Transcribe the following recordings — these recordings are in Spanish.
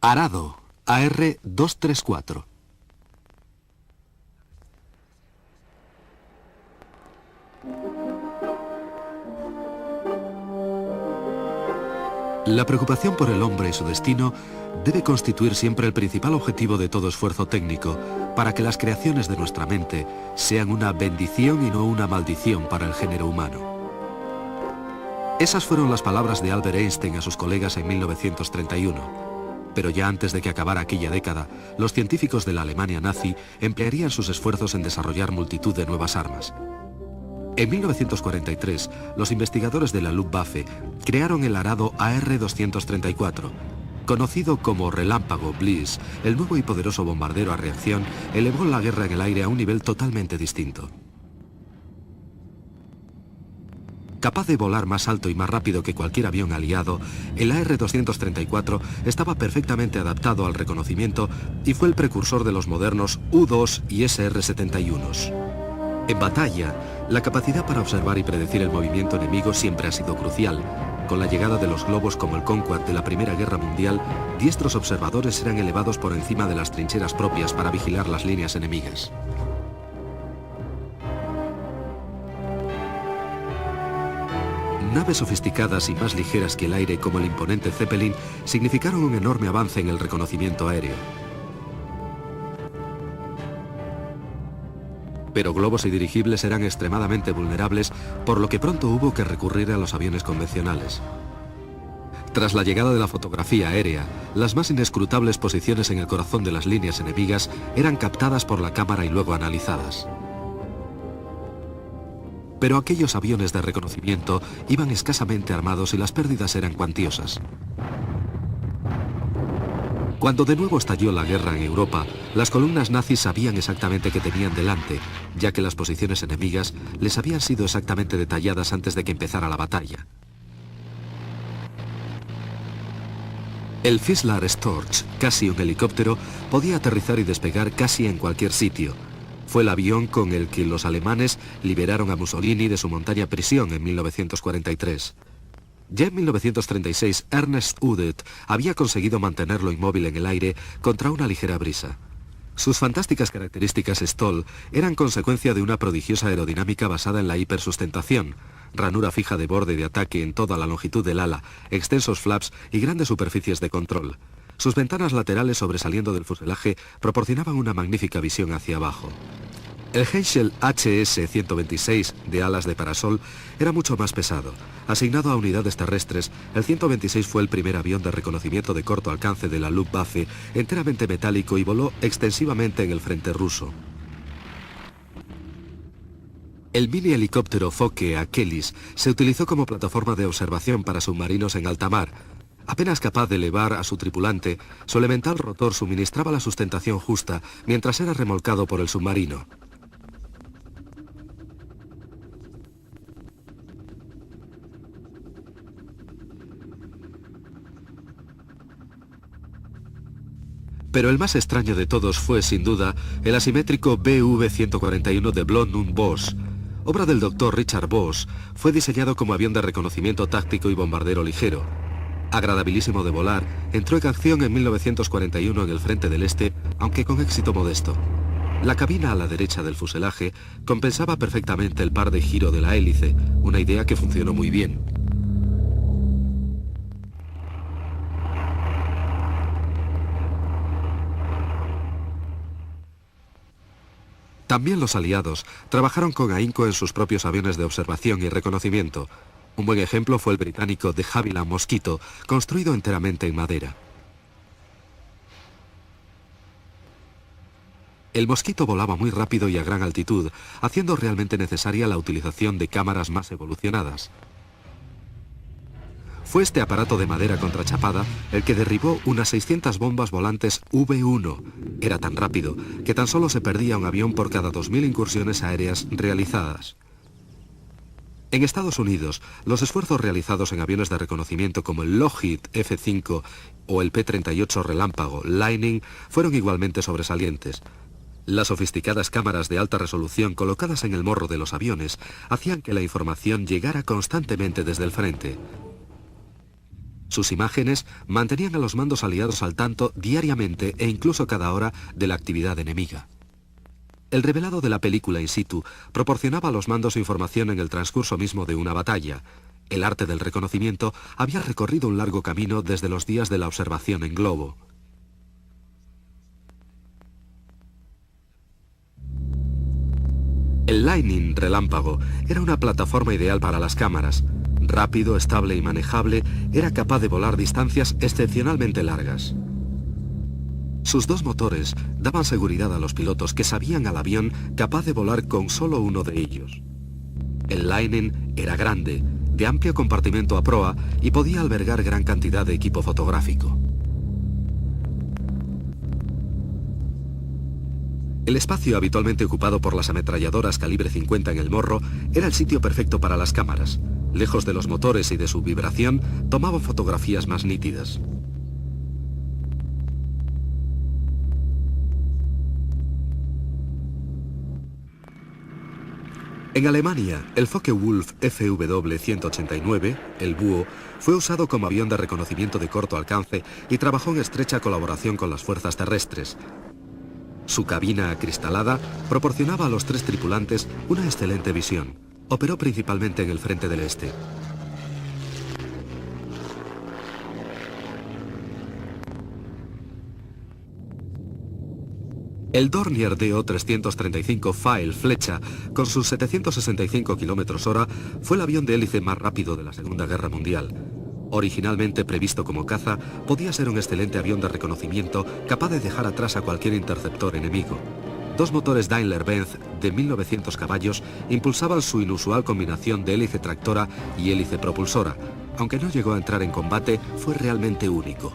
Arado, AR-234. La preocupación por el hombre y su destino debe constituir siempre el principal objetivo de todo esfuerzo técnico, para que las creaciones de nuestra mente sean una bendición y no una maldición para el género humano. Esas fueron las palabras de Albert Einstein a sus colegas en 1931. Pero ya antes de que acabara aquella década, los científicos de la Alemania nazi emplearían sus esfuerzos en desarrollar multitud de nuevas armas. En 1943, los investigadores de la Luftwaffe crearon el arado AR-234. Conocido como Relámpago Bliss, el nuevo y poderoso bombardero a reacción elevó la guerra en el aire a un nivel totalmente distinto. Capaz de volar más alto y más rápido que cualquier avión aliado, el AR-234 estaba perfectamente adaptado al reconocimiento y fue el precursor de los modernos U-2 y SR-71. En batalla, la capacidad para observar y predecir el movimiento enemigo siempre ha sido crucial. Con la llegada de los globos como el Concorde de la Primera Guerra Mundial, diestros observadores eran elevados por encima de las trincheras propias para vigilar las líneas enemigas. Naves sofisticadas y más ligeras que el aire como el imponente Zeppelin significaron un enorme avance en el reconocimiento aéreo. Pero globos y dirigibles eran extremadamente vulnerables, por lo que pronto hubo que recurrir a los aviones convencionales. Tras la llegada de la fotografía aérea, las más inescrutables posiciones en el corazón de las líneas enemigas eran captadas por la cámara y luego analizadas. Pero aquellos aviones de reconocimiento iban escasamente armados y las pérdidas eran cuantiosas. Cuando de nuevo estalló la guerra en Europa, las columnas nazis sabían exactamente qué tenían delante, ya que las posiciones enemigas les habían sido exactamente detalladas antes de que empezara la batalla. El Füssler Storch, casi un helicóptero, podía aterrizar y despegar casi en cualquier sitio. Fue el avión con el que los alemanes liberaron a Mussolini de su montaña prisión en 1943. Ya en 1936, Ernest Udet había conseguido mantenerlo inmóvil en el aire contra una ligera brisa. Sus fantásticas características Stoll eran consecuencia de una prodigiosa aerodinámica basada en la hipersustentación, ranura fija de borde de ataque en toda la longitud del ala, extensos flaps y grandes superficies de control. Sus ventanas laterales sobresaliendo del fuselaje proporcionaban una magnífica visión hacia abajo. El Henschel HS-126 de alas de parasol era mucho más pesado. Asignado a unidades terrestres, el 126 fue el primer avión de reconocimiento de corto alcance de la Luftwaffe, enteramente metálico y voló extensivamente en el frente ruso. El mini helicóptero Fokke Achilles se utilizó como plataforma de observación para submarinos en alta mar. Apenas capaz de elevar a su tripulante, su elemental rotor suministraba la sustentación justa mientras era remolcado por el submarino. Pero el más extraño de todos fue, sin duda, el asimétrico Bv-141 de Blond und Voss. Obra del doctor Richard Voss, fue diseñado como avión de reconocimiento táctico y bombardero ligero. Agradabilísimo de volar, entró en acción en 1941 en el frente del Este, aunque con éxito modesto. La cabina a la derecha del fuselaje compensaba perfectamente el par de giro de la hélice, una idea que funcionó muy bien. También los aliados trabajaron con ahínco en sus propios aviones de observación y reconocimiento. Un buen ejemplo fue el británico de Havilland Mosquito, construido enteramente en madera. El Mosquito volaba muy rápido y a gran altitud, haciendo realmente necesaria la utilización de cámaras más evolucionadas. Fue este aparato de madera contrachapada el que derribó unas 600 bombas volantes V-1. Era tan rápido que tan solo se perdía un avión por cada 2000 incursiones aéreas realizadas. En Estados Unidos, los esfuerzos realizados en aviones de reconocimiento como el Lockheed F-5 o el P-38 Relámpago Lightning fueron igualmente sobresalientes. Las sofisticadas cámaras de alta resolución colocadas en el morro de los aviones hacían que la información llegara constantemente desde el frente. Sus imágenes mantenían a los mandos aliados al tanto diariamente e incluso cada hora de la actividad enemiga. El revelado de la película in situ proporcionaba a los mandos información en el transcurso mismo de una batalla. El arte del reconocimiento había recorrido un largo camino desde los días de la observación en globo. El Lightning relámpago era una plataforma ideal para las cámaras. Rápido, estable y manejable, era capaz de volar distancias excepcionalmente largas. Sus dos motores daban seguridad a los pilotos que sabían al avión capaz de volar con solo uno de ellos. El Lightning era grande, de amplio compartimento a proa y podía albergar gran cantidad de equipo fotográfico. El espacio habitualmente ocupado por las ametralladoras calibre 50 en el morro era el sitio perfecto para las cámaras. Lejos de los motores y de su vibración, tomaban fotografías más nítidas. En Alemania, el Focke-Wulf FW-189, el Búho, fue usado como avión de reconocimiento de corto alcance y trabajó en estrecha colaboración con las fuerzas terrestres. Su cabina acristalada proporcionaba a los tres tripulantes una excelente visión. Operó principalmente en el frente del este. El Dornier DO-335 Fail Flecha, con sus 765 km/h, fue el avión de hélice más rápido de la Segunda Guerra Mundial. Originalmente previsto como caza, podía ser un excelente avión de reconocimiento capaz de dejar atrás a cualquier interceptor enemigo. Dos motores Daimler-Benz de 1900 caballos impulsaban su inusual combinación de hélice tractora y hélice propulsora. Aunque no llegó a entrar en combate, fue realmente único.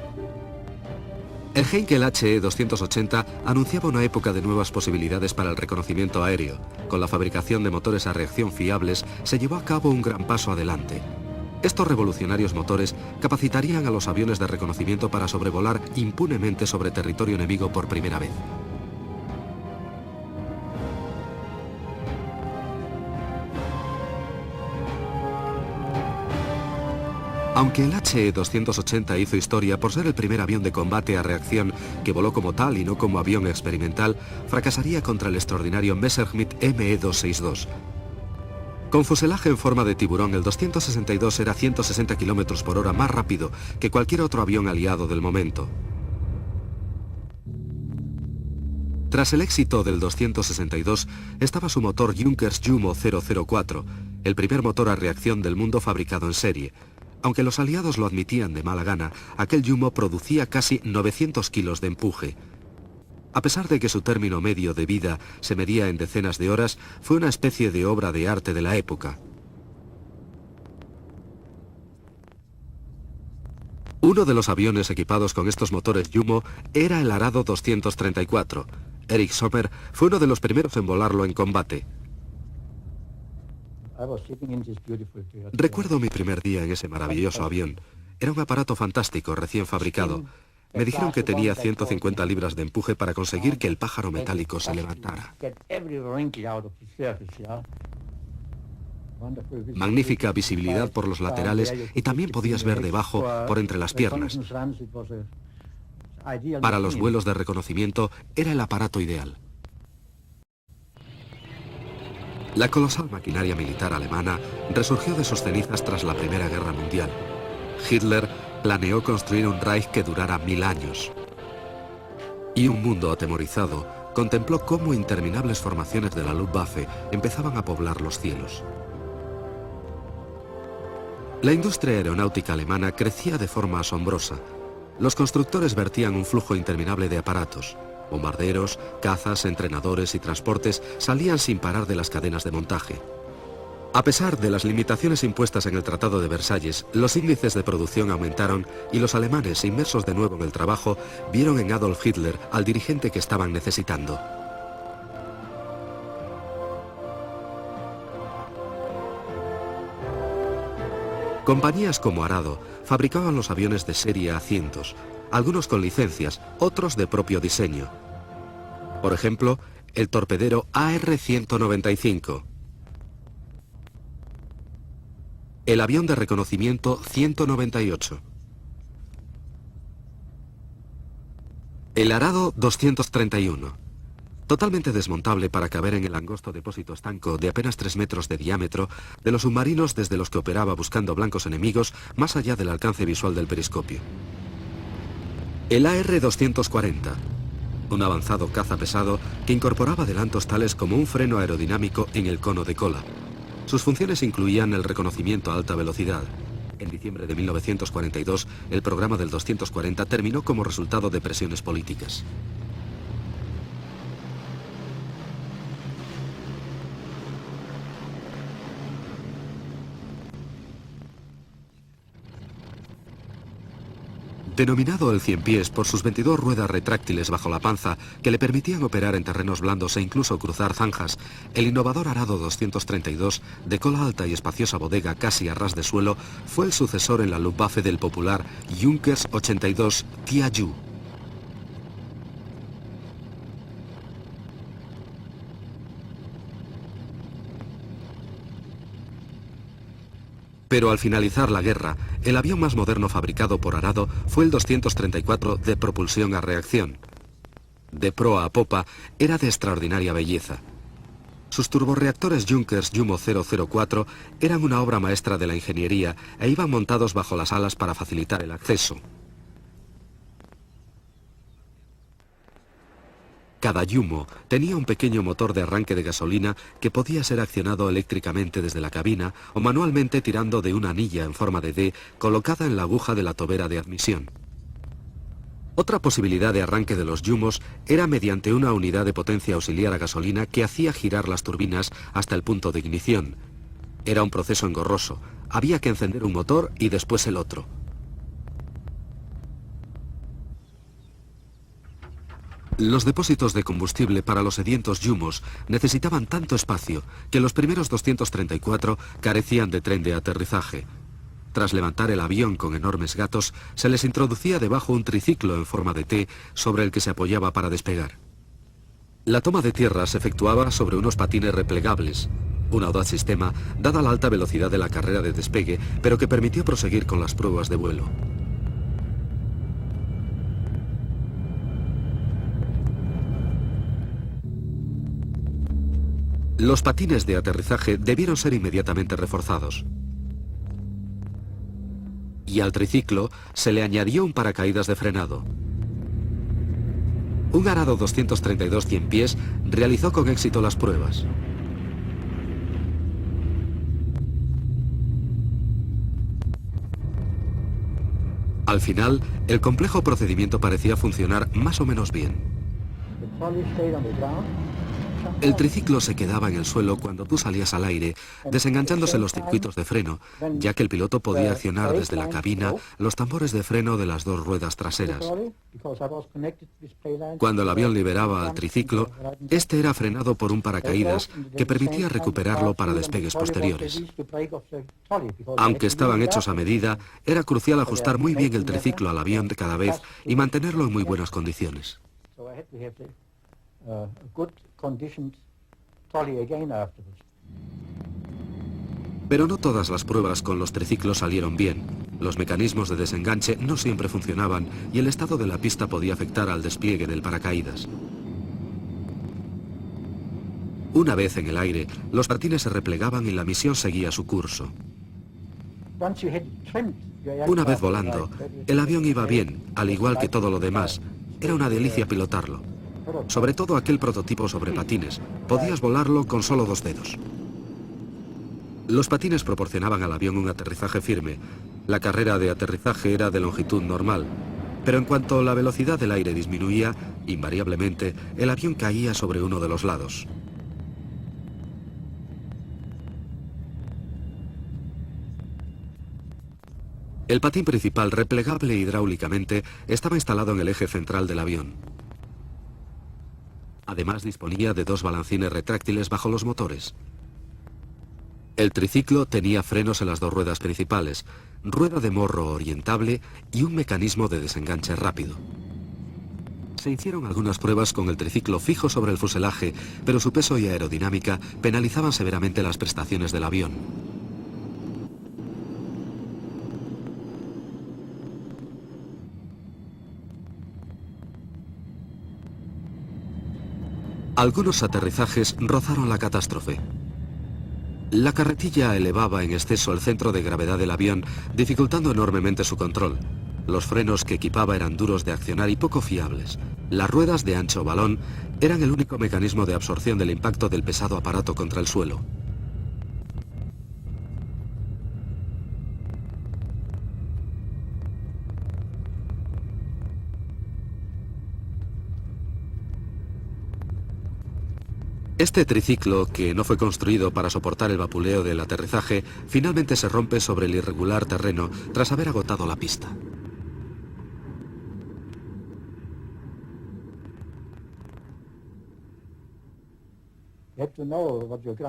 El Heinkel HE-280 anunciaba una época de nuevas posibilidades para el reconocimiento aéreo. Con la fabricación de motores a reacción fiables, se llevó a cabo un gran paso adelante. Estos revolucionarios motores capacitarían a los aviones de reconocimiento para sobrevolar impunemente sobre territorio enemigo por primera vez. Aunque el HE-280 hizo historia por ser el primer avión de combate a reacción que voló como tal y no como avión experimental, fracasaría contra el extraordinario Messerschmitt Me-262. Con fuselaje en forma de tiburón, el 262 era 160 km/h más rápido que cualquier otro avión aliado del momento. Tras el éxito del 262, estaba su motor Junkers Jumo 004, el primer motor a reacción del mundo fabricado en serie. Aunque los aliados lo admitían de mala gana, aquel Jumo producía casi 900 kilos de empuje. A pesar de que su término medio de vida se medía en decenas de horas, fue una especie de obra de arte de la época. Uno de los aviones equipados con estos motores Jumo era el Arado 234. Erich Sommer fue uno de los primeros en volarlo en combate. Recuerdo mi primer día en ese maravilloso avión. Era un aparato fantástico, recién fabricado. Me dijeron que tenía 150 libras de empuje para conseguir que el pájaro metálico se levantara. Magnífica visibilidad por los laterales y también podías ver debajo por entre las piernas. Para los vuelos de reconocimiento era el aparato ideal. La colosal maquinaria militar alemana resurgió de sus cenizas tras la Primera Guerra Mundial. Hitler planeó construir un Reich que durara 1000 años. Y un mundo atemorizado contempló cómo interminables formaciones de la Luftwaffe empezaban a poblar los cielos. La industria aeronáutica alemana crecía de forma asombrosa. Los constructores vertían un flujo interminable de aparatos. Bombarderos, cazas, entrenadores y transportes salían sin parar de las cadenas de montaje. A pesar de las limitaciones impuestas en el Tratado de Versalles, los índices de producción aumentaron y los alemanes, inmersos de nuevo en el trabajo, vieron en Adolf Hitler al dirigente que estaban necesitando. Compañías como Arado fabricaban los aviones de serie a cientos, algunos con licencias, otros de propio diseño. Por ejemplo, el torpedero AR-195, el avión de reconocimiento 198, El arado 231. Totalmente desmontable para caber en el angosto depósito estanco de apenas 3 metros de diámetro de los submarinos desde los que operaba buscando blancos enemigos más allá del alcance visual del periscopio. El AR-240. Un avanzado caza pesado que incorporaba adelantos tales como un freno aerodinámico en el cono de cola. Sus funciones incluían el reconocimiento a alta velocidad. En diciembre de 1942, el programa del 240 terminó como resultado de presiones políticas. Denominado el 100 pies por sus 22 ruedas retráctiles bajo la panza que le permitían operar en terrenos blandos e incluso cruzar zanjas, el innovador arado 232, de cola alta y espaciosa bodega casi a ras de suelo, fue el sucesor en la Luftwaffe del popular Junkers 82 Tianyu. Pero al finalizar la guerra, el avión más moderno fabricado por Arado fue el 234 de propulsión a reacción. De proa a popa, era de extraordinaria belleza. Sus turborreactores Junkers Jumo 004 eran una obra maestra de la ingeniería e iban montados bajo las alas para facilitar el acceso. Cada Jumo tenía un pequeño motor de arranque de gasolina que podía ser accionado eléctricamente desde la cabina o manualmente tirando de una anilla en forma de D colocada en la aguja de la tobera de admisión. Otra posibilidad de arranque de los Jumos era mediante una unidad de potencia auxiliar a gasolina que hacía girar las turbinas hasta el punto de ignición. Era un proceso engorroso. Había que encender un motor y después el otro. Los depósitos de combustible para los sedientos Jumos necesitaban tanto espacio que los primeros 234 carecían de tren de aterrizaje. Tras levantar el avión con enormes gatos, se les introducía debajo un triciclo en forma de T sobre el que se apoyaba para despegar. La toma de tierra se efectuaba sobre unos patines replegables, un audaz sistema dada la alta velocidad de la carrera de despegue, pero que permitió proseguir con las pruebas de vuelo. Los patines de aterrizaje debieron ser inmediatamente reforzados. Y al triciclo se le añadió un paracaídas de frenado. Un Arado 232 100 pies realizó con éxito las pruebas. Al final, el complejo procedimiento parecía funcionar más o menos bien. El triciclo se quedaba en el suelo cuando tú salías al aire, desenganchándose los circuitos de freno, ya que el piloto podía accionar desde la cabina los tambores de freno de las dos ruedas traseras. Cuando el avión liberaba al triciclo, este era frenado por un paracaídas que permitía recuperarlo para despegues posteriores. Aunque estaban hechos a medida, era crucial ajustar muy bien el triciclo al avión de cada vez y mantenerlo en muy buenas condiciones. Pero no todas las pruebas con los triciclos salieron bien. Los mecanismos de desenganche no siempre funcionaban y el estado de la pista podía afectar al despliegue del paracaídas. Una vez en el aire, los patines se replegaban y la misión seguía su curso. Una vez volando, el avión iba bien, al igual que todo lo demás. Era una delicia pilotarlo. Sobre todo aquel prototipo sobre patines. Podías volarlo con solo 2 dedos. Los patines proporcionaban al avión un aterrizaje firme. La carrera de aterrizaje era de longitud normal. Pero en cuanto la velocidad del aire disminuía, invariablemente, el avión caía sobre uno de los lados. El patín principal, replegable hidráulicamente, estaba instalado en el eje central del avión. Además disponía de 2 balancines retráctiles bajo los motores. El triciclo tenía frenos en las 2 ruedas principales, rueda de morro orientable y un mecanismo de desenganche rápido. Se hicieron algunas pruebas con el triciclo fijo sobre el fuselaje, pero su peso y aerodinámica penalizaban severamente las prestaciones del avión. Algunos aterrizajes rozaron la catástrofe. La carretilla elevaba en exceso el centro de gravedad del avión, dificultando enormemente su control. Los frenos que equipaba eran duros de accionar y poco fiables. Las ruedas de ancho balón eran el único mecanismo de absorción del impacto del pesado aparato contra el suelo. Este triciclo, que no fue construido para soportar el vapuleo del aterrizaje, finalmente se rompe sobre el irregular terreno tras haber agotado la pista.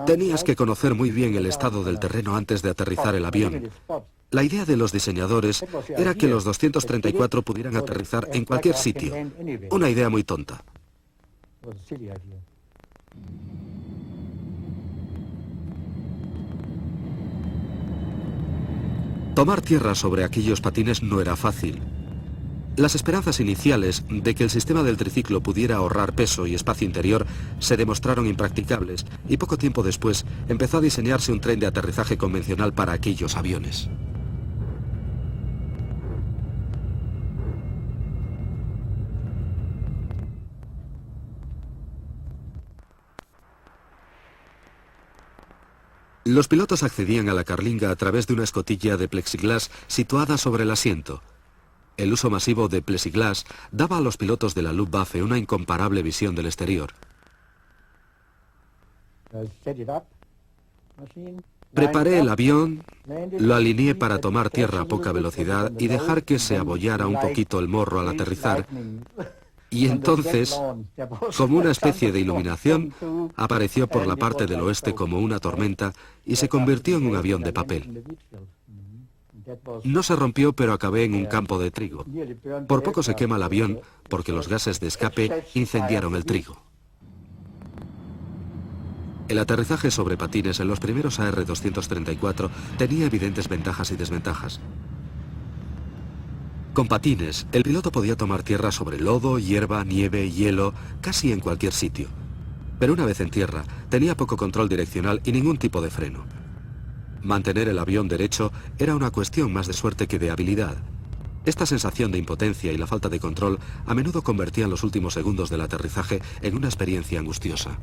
Tenías que conocer muy bien el estado del terreno antes de aterrizar el avión. La idea de los diseñadores era que los 234 pudieran aterrizar en cualquier sitio. Una idea muy tonta. Tomar tierra sobre aquellos patines no era fácil. Las esperanzas iniciales de que el sistema del triciclo pudiera ahorrar peso y espacio interior se demostraron impracticables y poco tiempo después empezó a diseñarse un tren de aterrizaje convencional para aquellos aviones. Los pilotos accedían a la carlinga a través de una escotilla de plexiglas situada sobre el asiento. El uso masivo de plexiglas daba a los pilotos de la Luftwaffe una incomparable visión del exterior. Preparé el avión, lo alineé para tomar tierra a poca velocidad y dejar que se abollara un poquito el morro al aterrizar. Y entonces, como una especie de iluminación, apareció por la parte del oeste como una tormenta y se convirtió en un avión de papel. No se rompió, pero acabé en un campo de trigo. Por poco se quema el avión porque los gases de escape incendiaron el trigo. El aterrizaje sobre patines en los primeros AR-234 tenía evidentes ventajas y desventajas. Con patines, el piloto podía tomar tierra sobre lodo, hierba, nieve, hielo, casi en cualquier sitio. Pero una vez en tierra, tenía poco control direccional y ningún tipo de freno. Mantener el avión derecho era una cuestión más de suerte que de habilidad. Esta sensación de impotencia y la falta de control a menudo convertían los últimos segundos del aterrizaje en una experiencia angustiosa.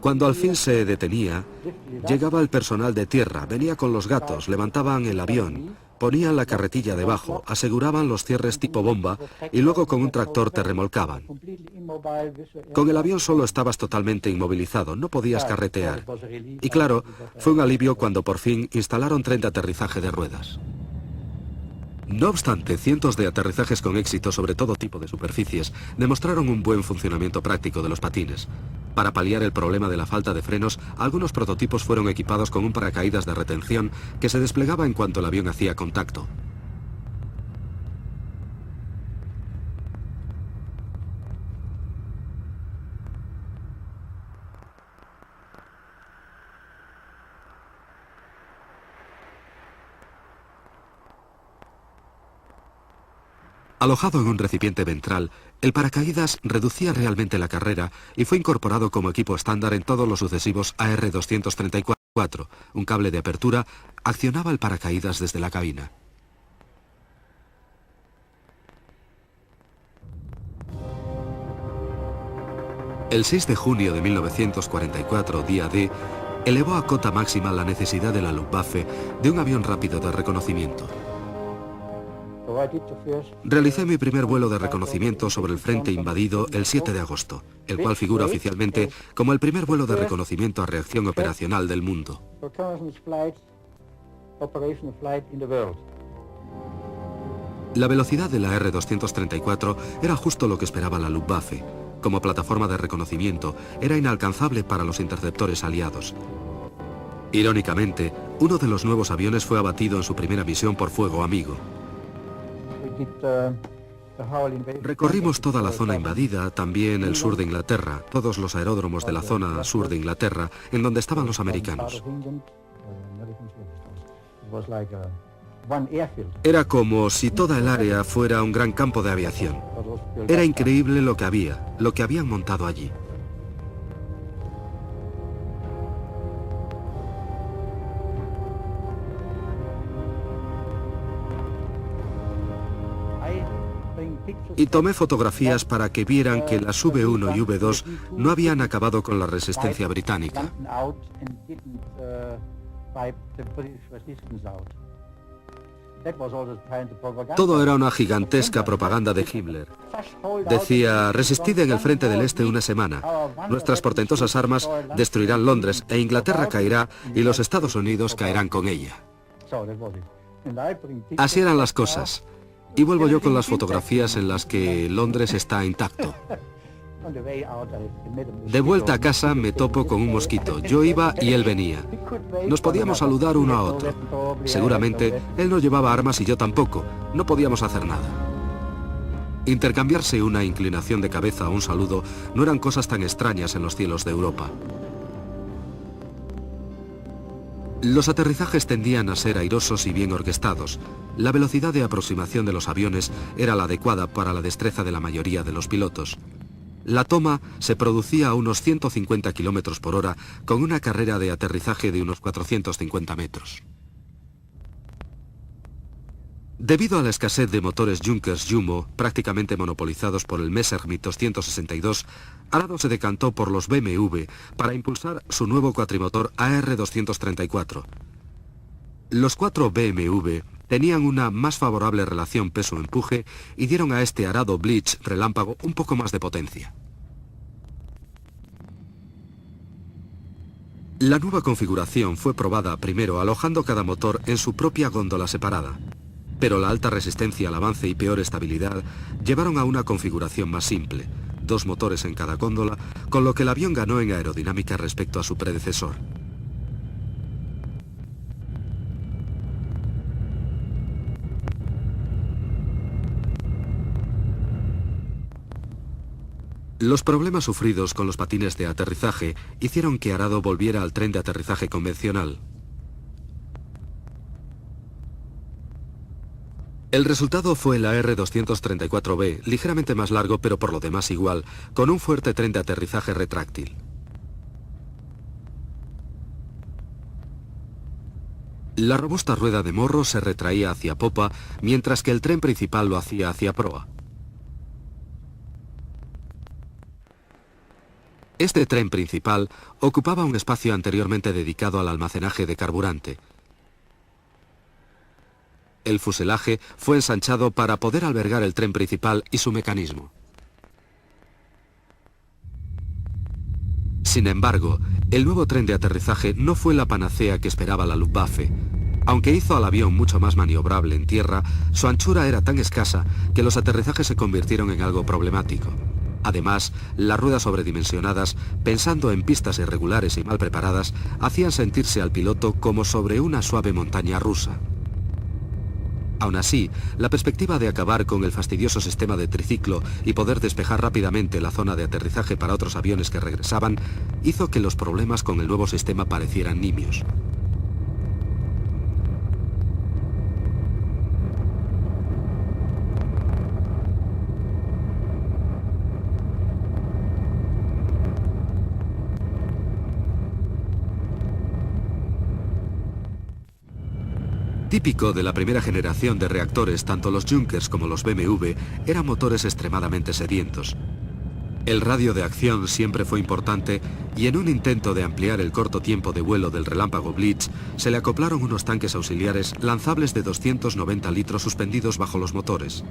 Cuando al fin se detenía, llegaba el personal de tierra, venía con los gatos, levantaban el avión, ponían la carretilla debajo, aseguraban los cierres tipo bomba y luego con un tractor te remolcaban. Con el avión solo estabas totalmente inmovilizado, no podías carretear. Y claro, fue un alivio cuando por fin instalaron tren de aterrizaje de ruedas. No obstante, cientos de aterrizajes con éxito sobre todo tipo de superficies demostraron un buen funcionamiento práctico de los patines. Para paliar el problema de la falta de frenos, algunos prototipos fueron equipados con un paracaídas de retención que se desplegaba en cuanto el avión hacía contacto. Alojado en un recipiente ventral, el paracaídas reducía realmente la carrera y fue incorporado como equipo estándar en todos los sucesivos AR-234. Un cable de apertura accionaba el paracaídas desde la cabina. El 6 de junio de 1944, día D, elevó a cota máxima la necesidad de la Luftwaffe de un avión rápido de reconocimiento. Realicé mi primer vuelo de reconocimiento sobre el frente invadido el 7 de agosto, el cual figura oficialmente como el primer vuelo de reconocimiento a reacción operacional del mundo. La velocidad de la R-234 era justo lo que esperaba la Luftwaffe. Como plataforma de reconocimiento, era inalcanzable para los interceptores aliados. Irónicamente, uno de los nuevos aviones fue abatido en su primera misión por fuego amigo. Recorrimos toda la zona invadida, también el sur de Inglaterra, todos los aeródromos de la zona sur de Inglaterra, en donde estaban los americanos. Era como si toda el área fuera un gran campo de aviación. Era increíble lo que habían montado allí. Y tomé fotografías para que vieran que las V1 y V2 no habían acabado con la resistencia británica. Todo era una gigantesca propaganda de Himmler. Decía, resistid en el frente del este una semana. Nuestras portentosas armas destruirán Londres e Inglaterra caerá y los Estados Unidos caerán con ella. Así eran las cosas. Y vuelvo yo con las fotografías en las que Londres está intacto. De vuelta a casa me topo con un mosquito. Yo iba y él venía. Nos podíamos saludar uno a otro. Seguramente él no llevaba armas y yo tampoco. No podíamos hacer nada. Intercambiarse una inclinación de cabeza o un saludo no eran cosas tan extrañas en los cielos de Europa. Los aterrizajes tendían a ser airosos y bien orquestados. La velocidad de aproximación de los aviones era la adecuada para la destreza de la mayoría de los pilotos. La toma se producía a unos 150 km por hora con una carrera de aterrizaje de unos 450 metros. Debido a la escasez de motores Junkers-Jumo, prácticamente monopolizados por el Messerschmitt 262, Arado se decantó por los BMW para impulsar su nuevo cuatrimotor AR234. Los 4 BMW tenían una más favorable relación peso-empuje y dieron a este Arado Blitz relámpago un poco más de potencia. La nueva configuración fue probada primero alojando cada motor en su propia góndola separada. Pero la alta resistencia al avance y peor estabilidad llevaron a una configuración más simple, 2 motores en cada góndola, con lo que el avión ganó en aerodinámica respecto a su predecesor. Los problemas sufridos con los patines de aterrizaje hicieron que Arado volviera al tren de aterrizaje convencional. El resultado fue el AR234B, ligeramente más largo pero por lo demás igual, con un fuerte tren de aterrizaje retráctil. La robusta rueda de morro se retraía hacia popa, mientras que el tren principal lo hacía hacia proa. Este tren principal ocupaba un espacio anteriormente dedicado al almacenaje de carburante. El fuselaje fue ensanchado para poder albergar el tren principal y su mecanismo. Sin embargo, el nuevo tren de aterrizaje no fue la panacea que esperaba la Luftwaffe. Aunque hizo al avión mucho más maniobrable en tierra, su anchura era tan escasa que los aterrizajes se convirtieron en algo problemático. Además, las ruedas sobredimensionadas, pensando en pistas irregulares y mal preparadas, hacían sentirse al piloto como sobre una suave montaña rusa. Aún así, la perspectiva de acabar con el fastidioso sistema de triciclo y poder despejar rápidamente la zona de aterrizaje para otros aviones que regresaban, hizo que los problemas con el nuevo sistema parecieran nimios. Típico de la primera generación de reactores, tanto los Junkers como los BMW eran motores extremadamente sedientos. El radio de acción siempre fue importante y en un intento de ampliar el corto tiempo de vuelo del relámpago Blitz, se le acoplaron unos tanques auxiliares lanzables de 290 litros suspendidos bajo los motores.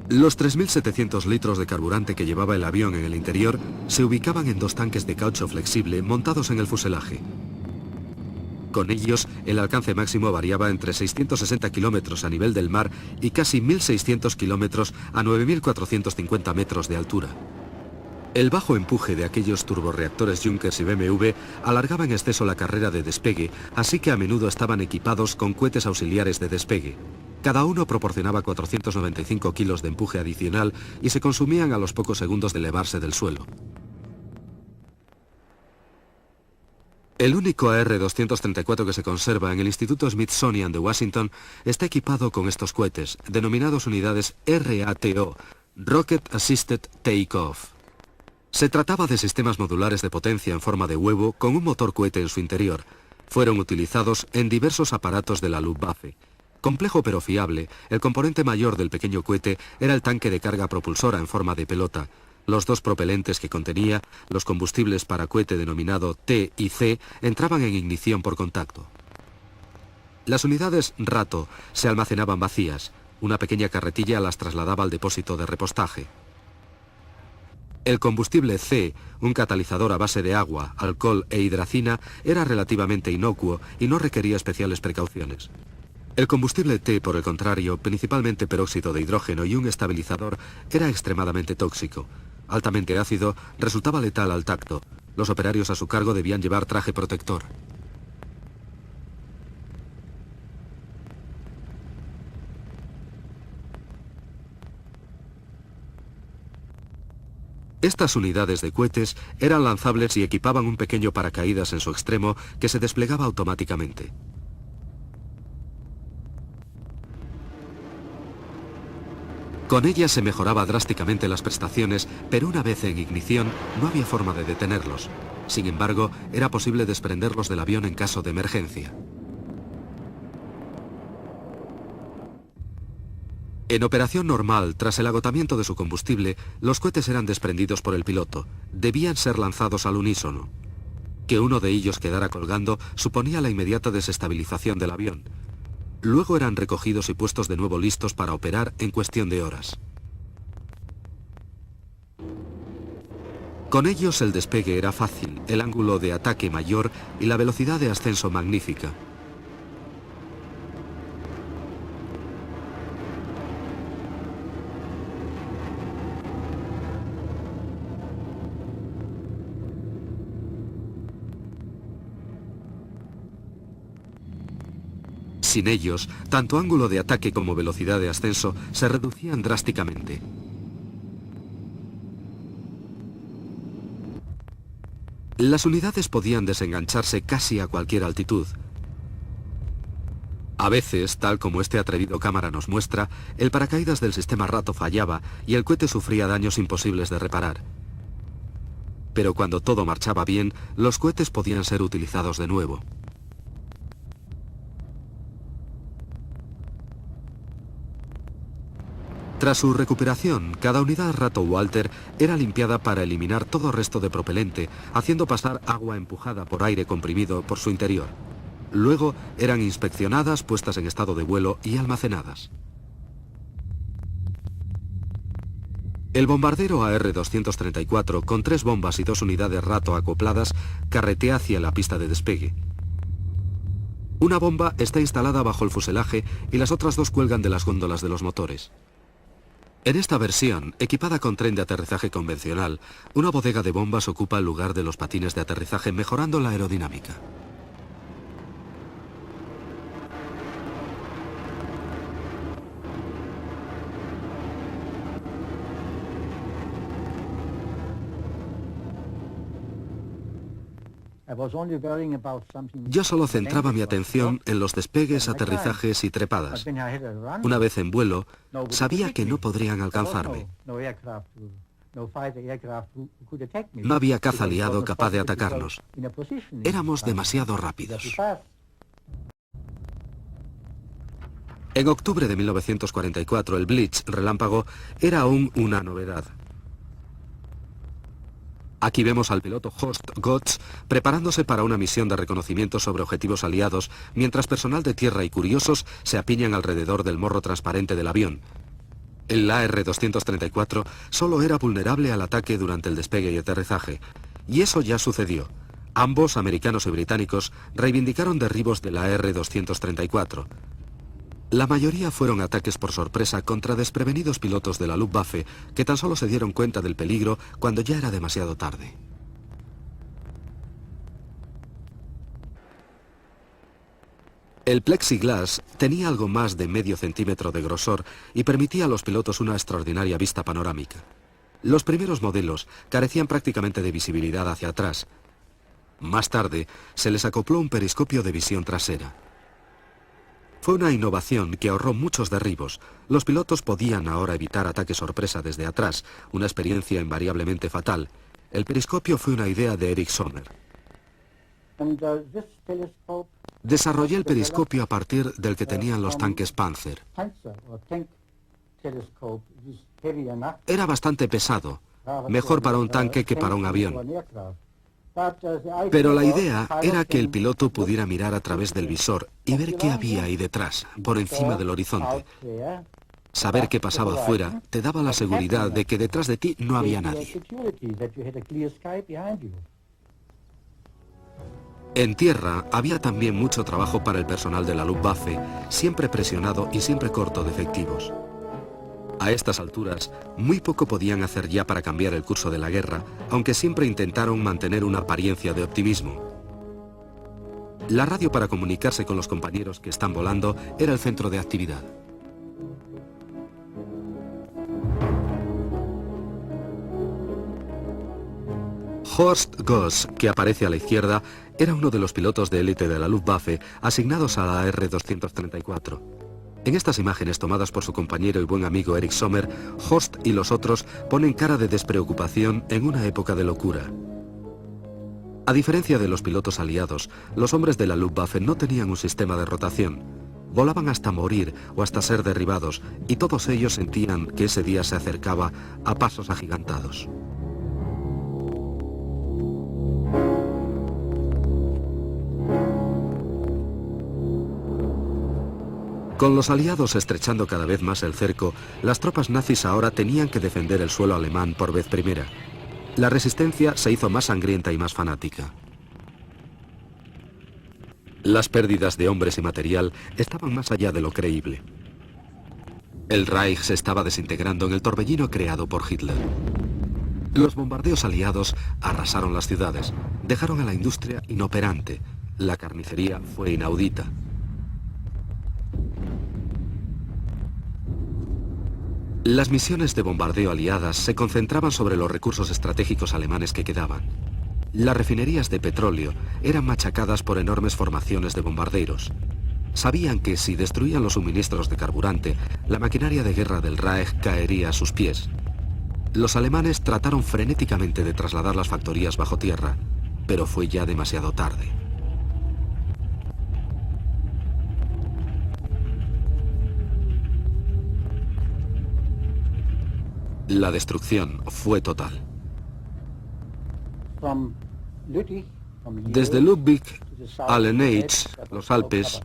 Los 3.700 litros de carburante que llevaba el avión en el interior se ubicaban en 2 tanques de caucho flexible montados en el fuselaje. Con ellos, el alcance máximo variaba entre 660 kilómetros a nivel del mar y casi 1.600 kilómetros a 9.450 metros de altura. El bajo empuje de aquellos turborreactores Junkers y BMW alargaba en exceso la carrera de despegue, así que a menudo estaban equipados con cohetes auxiliares de despegue. Cada uno proporcionaba 495 kilos de empuje adicional y se consumían a los pocos segundos de elevarse del suelo. El único AR-234 que se conserva en el Instituto Smithsonian de Washington está equipado con estos cohetes, denominados unidades RATO, Rocket Assisted Takeoff. Se trataba de sistemas modulares de potencia en forma de huevo con un motor cohete en su interior. Fueron utilizados en diversos aparatos de la Luftwaffe. Complejo pero fiable, el componente mayor del pequeño cohete era el tanque de carga propulsora en forma de pelota. Los dos propelentes que contenía, los combustibles para cohete denominado T y C, entraban en ignición por contacto. Las unidades RATO se almacenaban vacías. Una pequeña carretilla las trasladaba al depósito de repostaje. El combustible C, un catalizador a base de agua, alcohol e hidracina, era relativamente inocuo y no requería especiales precauciones. El combustible T, por el contrario, principalmente peróxido de hidrógeno y un estabilizador, era extremadamente tóxico. Altamente ácido, resultaba letal al tacto. Los operarios a su cargo debían llevar traje protector. Estas unidades de cohetes eran lanzables y equipaban un pequeño paracaídas en su extremo que se desplegaba automáticamente. Con ellas se mejoraba drásticamente las prestaciones, pero una vez en ignición no había forma de detenerlos. Sin embargo, era posible desprenderlos del avión en caso de emergencia. En operación normal, tras el agotamiento de su combustible, los cohetes eran desprendidos por el piloto. Debían ser lanzados al unísono. Que uno de ellos quedara colgando suponía la inmediata desestabilización del avión. Luego eran recogidos y puestos de nuevo listos para operar en cuestión de horas. Con ellos el despegue era fácil, el ángulo de ataque mayor y la velocidad de ascenso magnífica. Sin ellos, tanto ángulo de ataque como velocidad de ascenso se reducían drásticamente. Las unidades podían desengancharse casi a cualquier altitud. A veces, tal como este atrevido cámara nos muestra, el paracaídas del sistema RATO fallaba y el cohete sufría daños imposibles de reparar. Pero cuando todo marchaba bien, los cohetes podían ser utilizados de nuevo. Tras su recuperación, cada unidad RATO Walter era limpiada para eliminar todo resto de propelente, haciendo pasar agua empujada por aire comprimido por su interior. Luego eran inspeccionadas, puestas en estado de vuelo y almacenadas. El bombardero AR-234, con 3 bombas y 2 unidades RATO acopladas, carretea hacia la pista de despegue. Una bomba está instalada bajo el fuselaje y las otras 2 cuelgan de las góndolas de los motores. En esta versión, equipada con tren de aterrizaje convencional, una bodega de bombas ocupa el lugar de los patines de aterrizaje, mejorando la aerodinámica. Yo solo centraba mi atención en los despegues, aterrizajes y trepadas. Una vez en vuelo, sabía que no podrían alcanzarme. No había caza aliado capaz de atacarnos. Éramos demasiado rápidos. En octubre de 1944, el Blitz relámpago era aún una novedad. Aquí vemos al piloto Horst Götz preparándose para una misión de reconocimiento sobre objetivos aliados, mientras personal de tierra y curiosos se apiñan alrededor del morro transparente del avión. El AR-234 solo era vulnerable al ataque durante el despegue y aterrizaje. Y eso ya sucedió. Ambos, americanos y británicos, reivindicaron derribos del AR-234. La mayoría fueron ataques por sorpresa contra desprevenidos pilotos de la Luftwaffe que tan solo se dieron cuenta del peligro cuando ya era demasiado tarde. El plexiglass tenía algo más de medio centímetro de grosor y permitía a los pilotos una extraordinaria vista panorámica. Los primeros modelos carecían prácticamente de visibilidad hacia atrás. Más tarde, se les acopló un periscopio de visión trasera. Fue una innovación que ahorró muchos derribos. Los pilotos podían ahora evitar ataques sorpresa desde atrás, una experiencia invariablemente fatal. El periscopio fue una idea de Erich Sommer. Desarrollé el periscopio a partir del que tenían los tanques Panzer. Era bastante pesado, mejor para un tanque que para un avión. Pero la idea era que el piloto pudiera mirar a través del visor y ver qué había ahí detrás, por encima del horizonte. Saber qué pasaba afuera te daba la seguridad de que detrás de ti no había nadie. En tierra había también mucho trabajo para el personal de la Luftwaffe, siempre presionado y siempre corto de efectivos. A estas alturas, muy poco podían hacer ya para cambiar el curso de la guerra, aunque siempre intentaron mantener una apariencia de optimismo. La radio para comunicarse con los compañeros que están volando era el centro de actividad. Horst Goss, que aparece a la izquierda, era uno de los pilotos de élite de la Luftwaffe asignados a la R-234. En estas imágenes tomadas por su compañero y buen amigo Erich Sommer, Horst y los otros ponen cara de despreocupación en una época de locura. A diferencia de los pilotos aliados, los hombres de la Luftwaffe no tenían un sistema de rotación. Volaban hasta morir o hasta ser derribados, y todos ellos sentían que ese día se acercaba a pasos agigantados. Con los aliados estrechando cada vez más el cerco, las tropas nazis ahora tenían que defender el suelo alemán por vez primera. La resistencia se hizo más sangrienta y más fanática. Las pérdidas de hombres y material estaban más allá de lo creíble. El Reich se estaba desintegrando en el torbellino creado por Hitler. Los bombardeos aliados arrasaron las ciudades, dejaron a la industria inoperante. La carnicería fue inaudita. Las misiones de bombardeo aliadas se concentraban sobre los recursos estratégicos alemanes que quedaban. Las refinerías de petróleo eran machacadas por enormes formaciones de bombarderos. Sabían que si destruían los suministros de carburante, la maquinaria de guerra del Reich caería a sus pies. Los alemanes trataron frenéticamente de trasladar las factorías bajo tierra, pero fue ya demasiado tarde. La destrucción fue total. Desde Ludwig a Lenneix, los Alpes,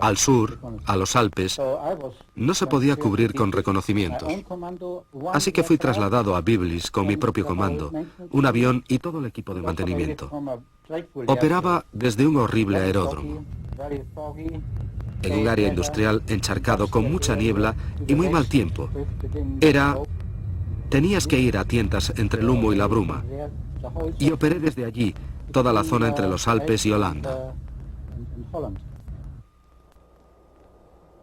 al sur, a los Alpes, no se podía cubrir con reconocimientos. Así que fui trasladado a Biblis con mi propio comando, un avión y todo el equipo de mantenimiento. Operaba desde un horrible aeródromo, en un área industrial encharcado con mucha niebla y muy mal tiempo. Tenías que ir a tientas entre el humo y la bruma, y operé desde allí toda la zona entre los Alpes y Holanda.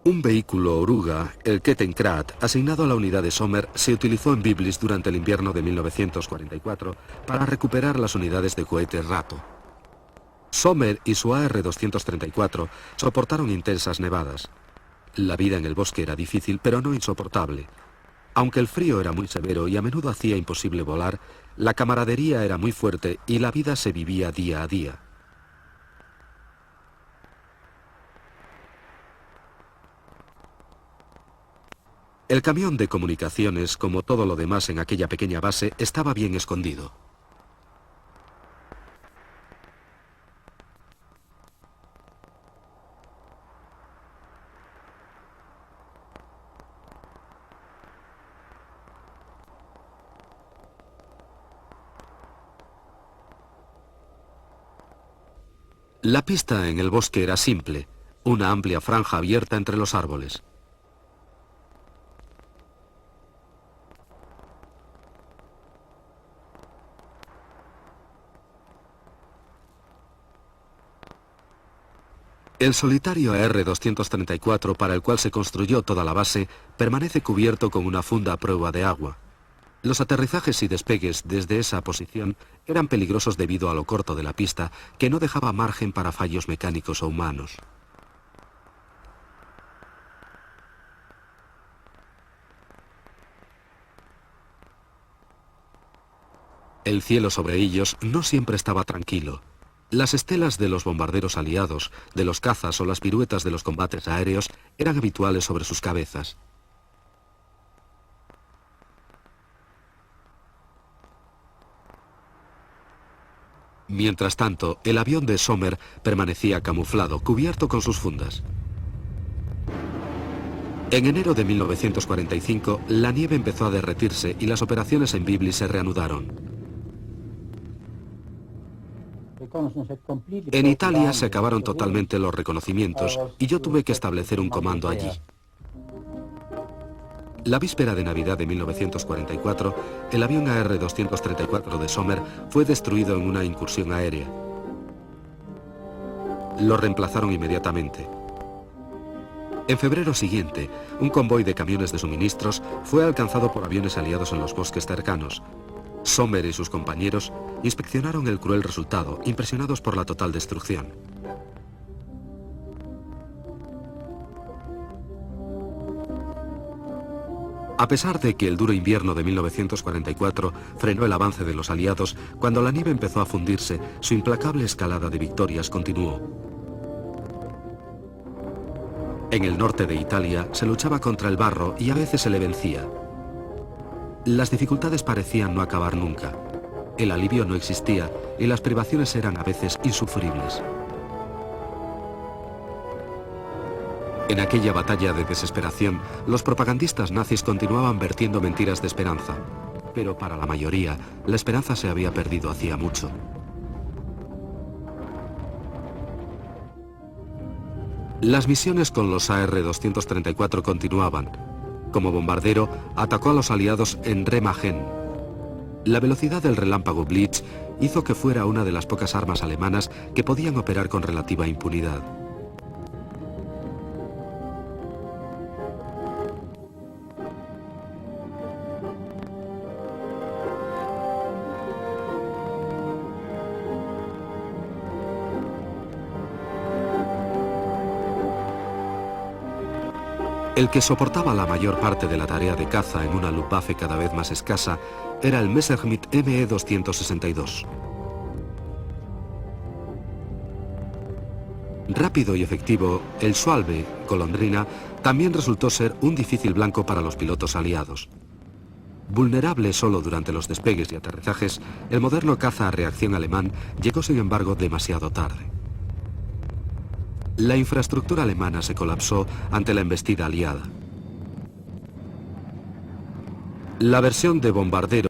Un vehículo oruga, el Kettenkrad, asignado a la unidad de Sommer, se utilizó en Biblis durante el invierno de 1944 para recuperar las unidades de cohetes Rato. Sommer y su AR-234 soportaron intensas nevadas. La vida en el bosque era difícil, pero no insoportable. Aunque el frío era muy severo y a menudo hacía imposible volar, la camaradería era muy fuerte y la vida se vivía día a día. El camión de comunicaciones, como todo lo demás en aquella pequeña base, estaba bien escondido. La pista en el bosque era simple, una amplia franja abierta entre los árboles. El solitario AR-234, para el cual se construyó toda la base, permanece cubierto con una funda a prueba de agua. Los aterrizajes y despegues desde esa posición eran peligrosos debido a lo corto de la pista, que no dejaba margen para fallos mecánicos o humanos. El cielo sobre ellos no siempre estaba tranquilo. Las estelas de los bombarderos aliados, de los cazas o las piruetas de los combates aéreos eran habituales sobre sus cabezas. Mientras tanto, el avión de Sommer permanecía camuflado, cubierto con sus fundas. En enero de 1945, la nieve empezó a derretirse y las operaciones en Biblis se reanudaron. En Italia se acabaron totalmente los reconocimientos y yo tuve que establecer un comando allí. La víspera de Navidad de 1944, el avión AR-234 de Sommer fue destruido en una incursión aérea. Lo reemplazaron inmediatamente. En febrero siguiente, un convoy de camiones de suministros fue alcanzado por aviones aliados en los bosques cercanos. Sommer y sus compañeros inspeccionaron el cruel resultado, impresionados por la total destrucción. A pesar de que el duro invierno de 1944 frenó el avance de los aliados, cuando la nieve empezó a fundirse, su implacable escalada de victorias continuó. En el norte de Italia se luchaba contra el barro y a veces se le vencía. Las dificultades parecían no acabar nunca. El alivio no existía y las privaciones eran a veces insufribles. En aquella batalla de desesperación, los propagandistas nazis continuaban vertiendo mentiras de esperanza. Pero para la mayoría, la esperanza se había perdido hacía mucho. Las misiones con los AR-234 continuaban. Como bombardero, atacó a los aliados en Remagen. La velocidad del relámpago Blitz hizo que fuera una de las pocas armas alemanas que podían operar con relativa impunidad. El que soportaba la mayor parte de la tarea de caza en una Luftwaffe cada vez más escasa era el Messerschmitt ME-262. Rápido y efectivo, el Schwalbe, golondrina, también resultó ser un difícil blanco para los pilotos aliados. Vulnerable solo durante los despegues y aterrizajes, el moderno caza a reacción alemán llegó sin embargo demasiado tarde. La infraestructura alemana se colapsó ante la embestida aliada. La versión de bombardero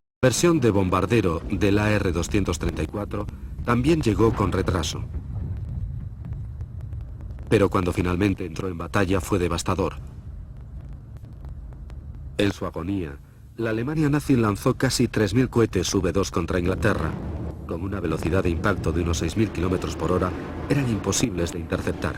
del AR-234 también llegó con retraso. Pero cuando finalmente entró en batalla fue devastador. En su agonía, la Alemania nazi lanzó casi 3.000 cohetes V2 contra Inglaterra. Con una velocidad de impacto de unos 6.000 km por hora, eran imposibles de interceptar.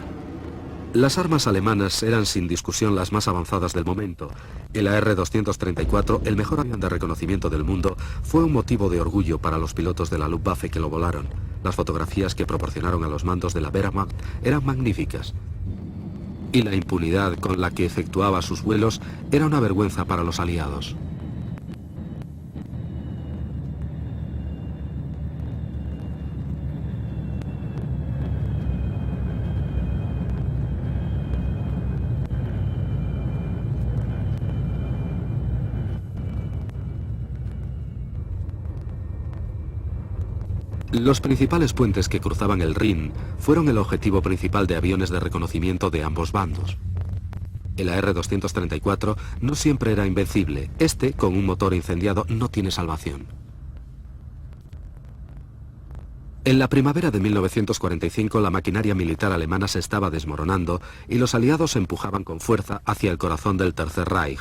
Las armas alemanas eran sin discusión las más avanzadas del momento. El AR-234, el mejor avión de reconocimiento del mundo, fue un motivo de orgullo para los pilotos de la Luftwaffe que lo volaron. Las fotografías que proporcionaron a los mandos de la Wehrmacht eran magníficas. Y la impunidad con la que efectuaba sus vuelos era una vergüenza para los aliados. Los principales puentes que cruzaban el Rin fueron el objetivo principal de aviones de reconocimiento de ambos bandos. El AR-234 no siempre era invencible. Este, con un motor incendiado, no tiene salvación. En la primavera de 1945, la maquinaria militar alemana se estaba desmoronando y los aliados se empujaban con fuerza hacia el corazón del Tercer Reich.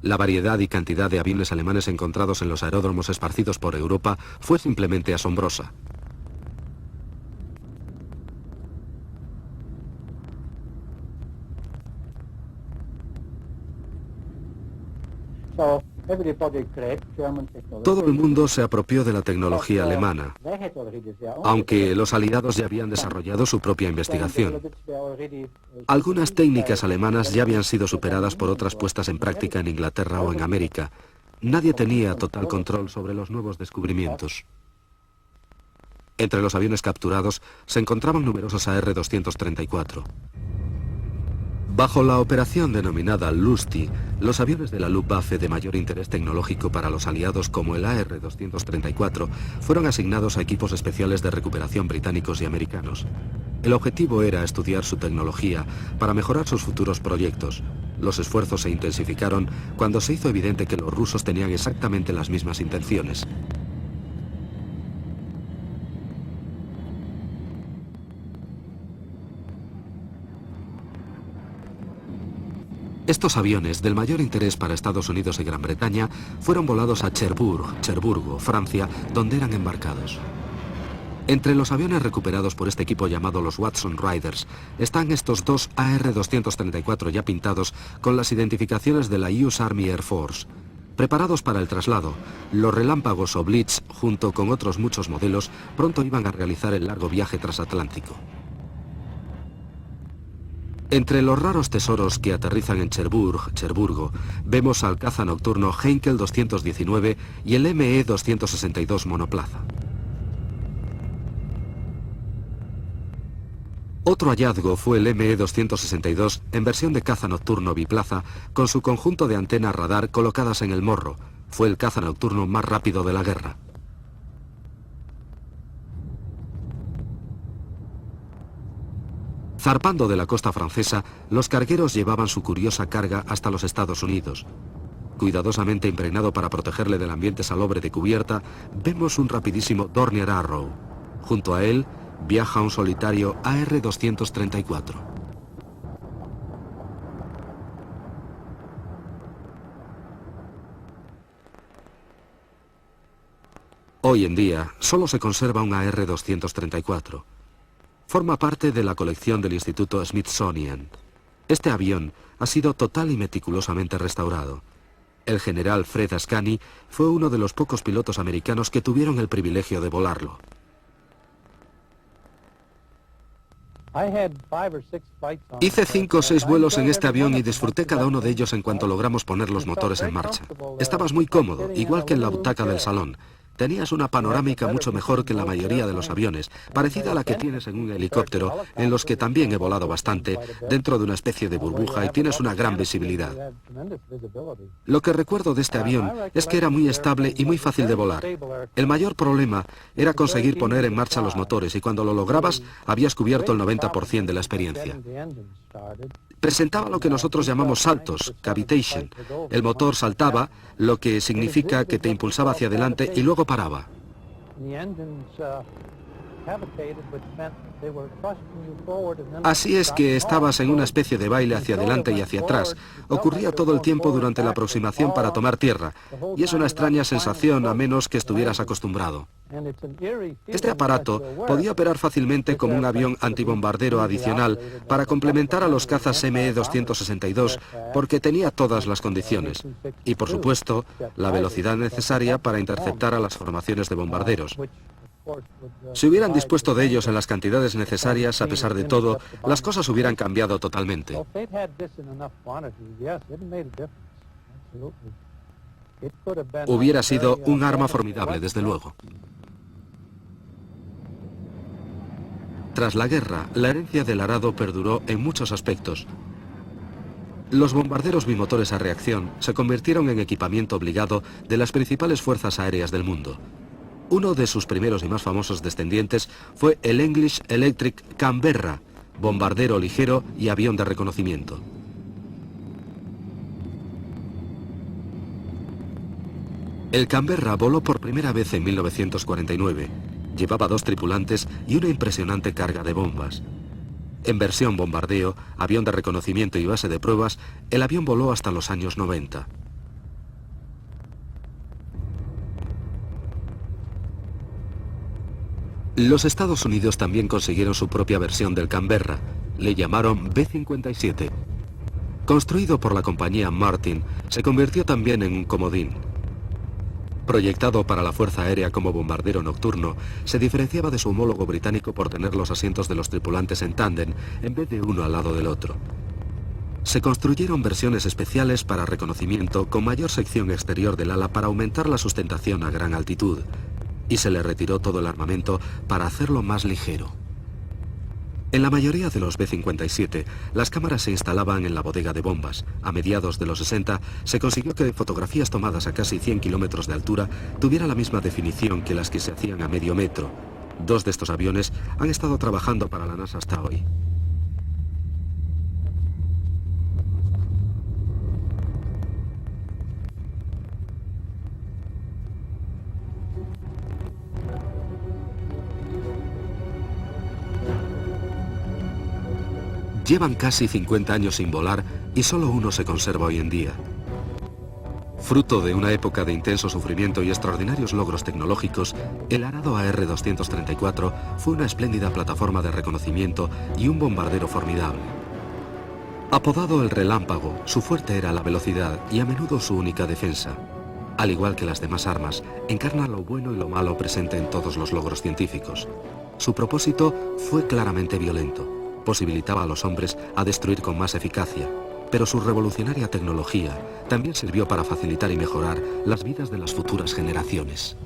La variedad y cantidad de aviones alemanes encontrados en los aeródromos esparcidos por Europa fue simplemente asombrosa. Todo el mundo se apropió de la tecnología alemana, aunque los aliados ya habían desarrollado su propia investigación. Algunas técnicas alemanas ya habían sido superadas por otras puestas en práctica en Inglaterra o en América. Nadie tenía total control sobre los nuevos descubrimientos. Entre los aviones capturados se encontraban numerosos AR-234. Bajo la operación denominada Lusty, los aviones de la Luftwaffe de mayor interés tecnológico para los aliados, como el AR-234, fueron asignados a equipos especiales de recuperación británicos y americanos. El objetivo era estudiar su tecnología para mejorar sus futuros proyectos. Los esfuerzos se intensificaron cuando se hizo evidente que los rusos tenían exactamente las mismas intenciones. Estos aviones, del mayor interés para Estados Unidos y Gran Bretaña, fueron volados a Cherburgo, Francia, donde eran embarcados. Entre los aviones recuperados por este equipo llamado los Watson Riders, están estos dos AR-234 ya pintados con las identificaciones de la US Army Air Force. Preparados para el traslado, los Relámpagos o Blitz, junto con otros muchos modelos, pronto iban a realizar el largo viaje transatlántico. Entre los raros tesoros que aterrizan en Cherburgo, vemos al caza nocturno Heinkel 219 y el ME 262 monoplaza. Otro hallazgo fue el ME 262 en versión de caza nocturno biplaza con su conjunto de antenas radar colocadas en el morro. Fue el caza nocturno más rápido de la guerra. Zarpando de la costa francesa, los cargueros llevaban su curiosa carga hasta los Estados Unidos. Cuidadosamente impregnado para protegerle del ambiente salobre de cubierta, vemos un rapidísimo Dornier Arrow. Junto a él, viaja un solitario AR-234. Hoy en día, solo se conserva un AR-234. Forma parte de la colección del Instituto Smithsonian. Este avión ha sido total y meticulosamente restaurado. El general Fred Ascani fue uno de los pocos pilotos americanos que tuvieron el privilegio de volarlo. Hice 5 o 6 vuelos en este avión y disfruté cada uno de ellos en cuanto logramos poner los motores en marcha. Estabas muy cómodo, igual que en la butaca del salón. Tenías una panorámica mucho mejor que la mayoría de los aviones, parecida a la que tienes en un helicóptero, en los que también he volado bastante, dentro de una especie de burbuja, y tienes una gran visibilidad. Lo que recuerdo de este avión es que era muy estable y muy fácil de volar. El mayor problema era conseguir poner en marcha los motores, y cuando lo lograbas, habías cubierto el 90% de la experiencia. Presentaba lo que nosotros llamamos saltos, cavitation. El motor saltaba, lo que significa que te impulsaba hacia adelante y luego paraba. Así es que estabas en una especie de baile hacia adelante y hacia atrás. Ocurría todo el tiempo durante la aproximación para tomar tierra, y es una extraña sensación a menos que estuvieras acostumbrado. Este aparato podía operar fácilmente como un avión antibombardero adicional para complementar a los cazas ME-262 porque tenía todas las condiciones y, por supuesto, la velocidad necesaria para interceptar a las formaciones de bombarderos. Si hubieran dispuesto de ellos en las cantidades necesarias, a pesar de todo, las cosas hubieran cambiado totalmente. Hubiera sido un arma formidable, desde luego. Tras la guerra, la herencia del arado perduró en muchos aspectos. Los bombarderos bimotores a reacción se convirtieron en equipamiento obligado de las principales fuerzas aéreas del mundo. Uno de sus primeros y más famosos descendientes fue el English Electric Canberra, bombardero ligero y avión de reconocimiento. El Canberra voló por primera vez en 1949. Llevaba 2 tripulantes y una impresionante carga de bombas. En versión bombardeo, avión de reconocimiento y base de pruebas, el avión voló hasta los años 90. Los Estados Unidos también consiguieron su propia versión del Canberra. Le llamaron B-57. Construido por la compañía Martin, se convirtió también en un comodín. Proyectado para la Fuerza Aérea como bombardero nocturno, se diferenciaba de su homólogo británico por tener los asientos de los tripulantes en tándem en vez de uno al lado del otro. Se construyeron versiones especiales para reconocimiento con mayor sección exterior del ala para aumentar la sustentación a gran altitud, y se le retiró todo el armamento para hacerlo más ligero. En la mayoría de los B-57, las cámaras se instalaban en la bodega de bombas. A mediados de los 60, se consiguió que fotografías tomadas a casi 100 kilómetros de altura tuvieran la misma definición que las que se hacían a medio metro. 2 de estos aviones han estado trabajando para la NASA hasta hoy. Llevan casi 50 años sin volar y solo uno se conserva hoy en día. Fruto de una época de intenso sufrimiento y extraordinarios logros tecnológicos, el Arado AR-234 fue una espléndida plataforma de reconocimiento y un bombardero formidable. Apodado el Relámpago, su fuerte era la velocidad y a menudo su única defensa. Al igual que las demás armas, encarna lo bueno y lo malo presente en todos los logros científicos. Su propósito fue claramente violento. Posibilitaba a los hombres a destruir con más eficacia, pero su revolucionaria tecnología también sirvió para facilitar y mejorar las vidas de las futuras generaciones.